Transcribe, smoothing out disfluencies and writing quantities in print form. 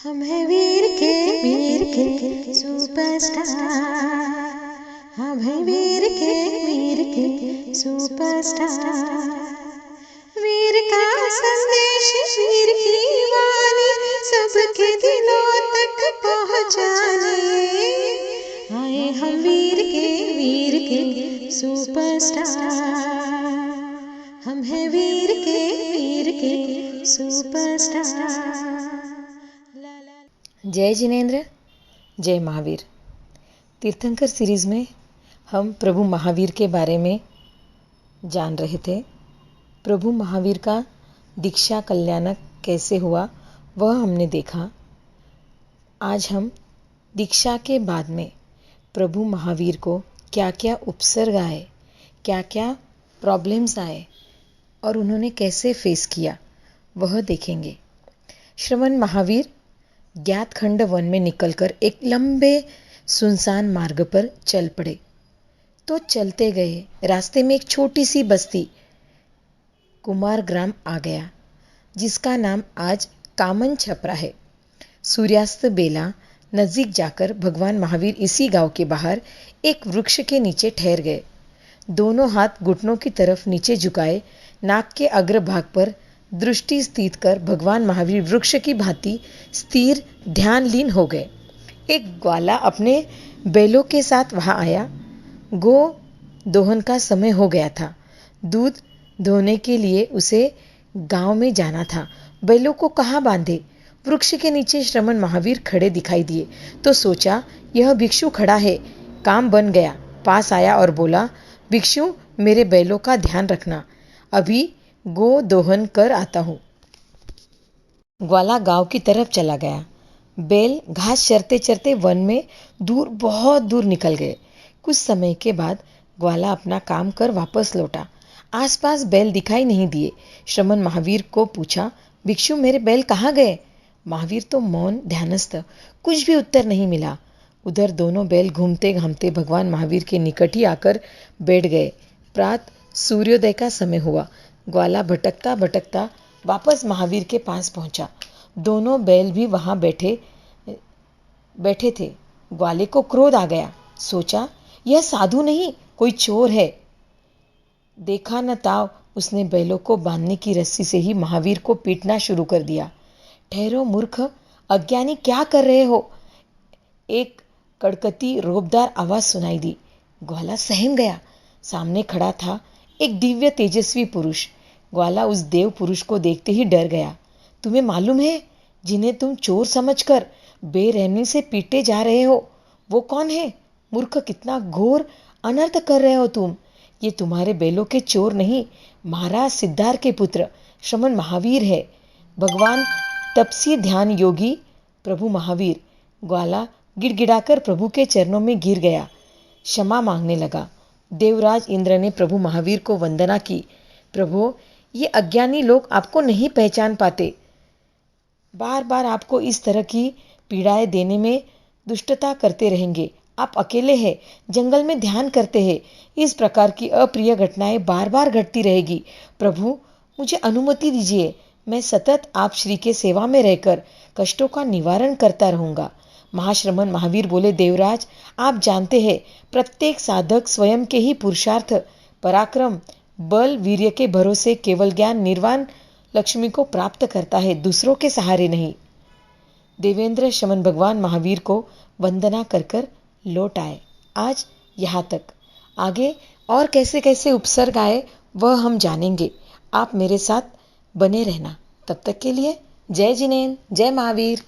हम हैं वीर के सुपरस्टार। हम हैं वीर के सुपरस्टार। वीर का संदेश, वीर की वाणी सबके दिलों तक पहुँचाने आए हम वीर के सुपरस्टार। हम हैं वीर के सुपरस्टार। जय जिनेंद्र, जय महावीर। तीर्थंकर सीरीज़ में हम प्रभु महावीर के बारे में जान रहे थे। प्रभु महावीर का दीक्षा कल्याणक कैसे हुआ वह हमने देखा। आज हम दीक्षा के बाद में प्रभु महावीर को क्या क्या उपसर्ग आए, क्या क्या प्रॉब्लम्स आए और उन्होंने कैसे फेस किया वह देखेंगे। श्रमण महावीर ज्ञात खंड वन में निकलकर एक लंबे सुनसान मार्ग पर चल पड़े। तो चलते गए रास्ते में एक छोटी सी बस्ती कुमार ग्राम आ गया, जिसका नाम आज कामन छपरा है। सूर्यास्त बेला नज़दीक जाकर भगवान महावीर इसी गांव के बाहर एक वृक्ष के नीचे ठहर गए। दोनों हाथ घुटनों की तरफ नीचे झुकाए, नाक के अग्रभाग पर दृष्टि स्थित कर भगवान महावीर वृक्ष की भांति स्थिर ध्यानलीन हो गए। एक ग्वाला अपने बैलों के साथ वहां आया। गो दोहन का समय हो गया था। दूध धोने के लिए उसे गांव में जाना था। बैलों को कहाँ बांधे? वृक्ष के नीचे श्रमण महावीर खड़े दिखाई दिए तो सोचा यह भिक्षु खड़ा है। काम बन गया। पास आया और बोला, भिक्षु मेरे बैलों का ध्यान रखना, अभी गो दोहन कर आता हूँ। ग्वाला गांव की तरफ चला गया। बैल घास चरते चरते वन में बहुत दूर निकल गए। कुछ समय के बाद ग्वाला अपना काम कर वापस लौटा। आसपास बैल दिखाई नहीं दिए। श्रमण महावीर को पूछा, भिक्षु मेरे बैल कहाँ गए? महावीर तो मौन ध्यानस्थ, कुछ भी उत्तर नहीं मिला। उधर दोनों बैल घूमते घामते भगवान महावीर के निकट ही आकर बैठ गए। प्रात सूर्योदय का समय हुआ। ग्वाला भटकता भटकता वापस महावीर के पास पहुंचा। दोनों बैल भी वहां बैठे थे। ग्वाले को क्रोध आ गया। सोचा यह साधु नहीं, कोई चोर है। देखा न ताव, उसने बैलों को बांधने की रस्सी से ही महावीर को पीटना शुरू कर दिया। ठहरो मूर्ख, अज्ञानी, क्या कर रहे हो? एक कड़कती रोबदार आवाज सुनाई दी। ग्वाला सहम गया। सामने खड़ा था एक दिव्य तेजस्वी पुरुष। ग्वाला उस देव पुरुष को देखते ही डर गया। तुम्हें मालूम है जिन्हें तुम चोर समझकर बेरहमी से पीटे जा रहे हो वो कौन है? मूर्ख, कितना घोर अनर्थ कर रहे हो तुम। ये तुम्हारे बैलों के चोर नहीं, महाराज सिद्धार्थ के पुत्र श्रमण महावीर है, भगवान तपसी ध्यान योगी प्रभु महावीर। ग्वाला गिड़गिड़ाकर प्रभु के चरणों में गिर गया, क्षमा मांगने लगा। देवराज इंद्र ने प्रभु महावीर को वंदना की। प्रभु, ये अज्ञानी लोग आपको नहीं पहचान पाते, बार बार आपको इस तरह की पीड़ाएं देने में दुष्टता करते रहेंगे। आप अकेले हैं, जंगल में ध्यान करते हैं। इस प्रकार की अप्रिय घटनाएं बार बार घटती रहेगी। प्रभु, मुझे अनुमति दीजिए, मैं सतत आप श्री के सेवा में रहकर कष्टों का निवारण करता रहूंगा। महाश्रमण महावीर बोले, देवराज, आप जानते हैं प्रत्येक साधक स्वयं के ही पुरुषार्थ, पराक्रम, बल, वीर्य के भरोसे केवल ज्ञान निर्वाण लक्ष्मी को प्राप्त करता है, दूसरों के सहारे नहीं। देवेंद्र श्रमण भगवान महावीर को वंदना कर कर लौट आए। आज यहाँ तक। आगे और कैसे कैसे उपसर्ग आए वह हम जानेंगे। आप मेरे साथ बने रहना। तब तक के लिए जय जिनेंद्र, जय महावीर।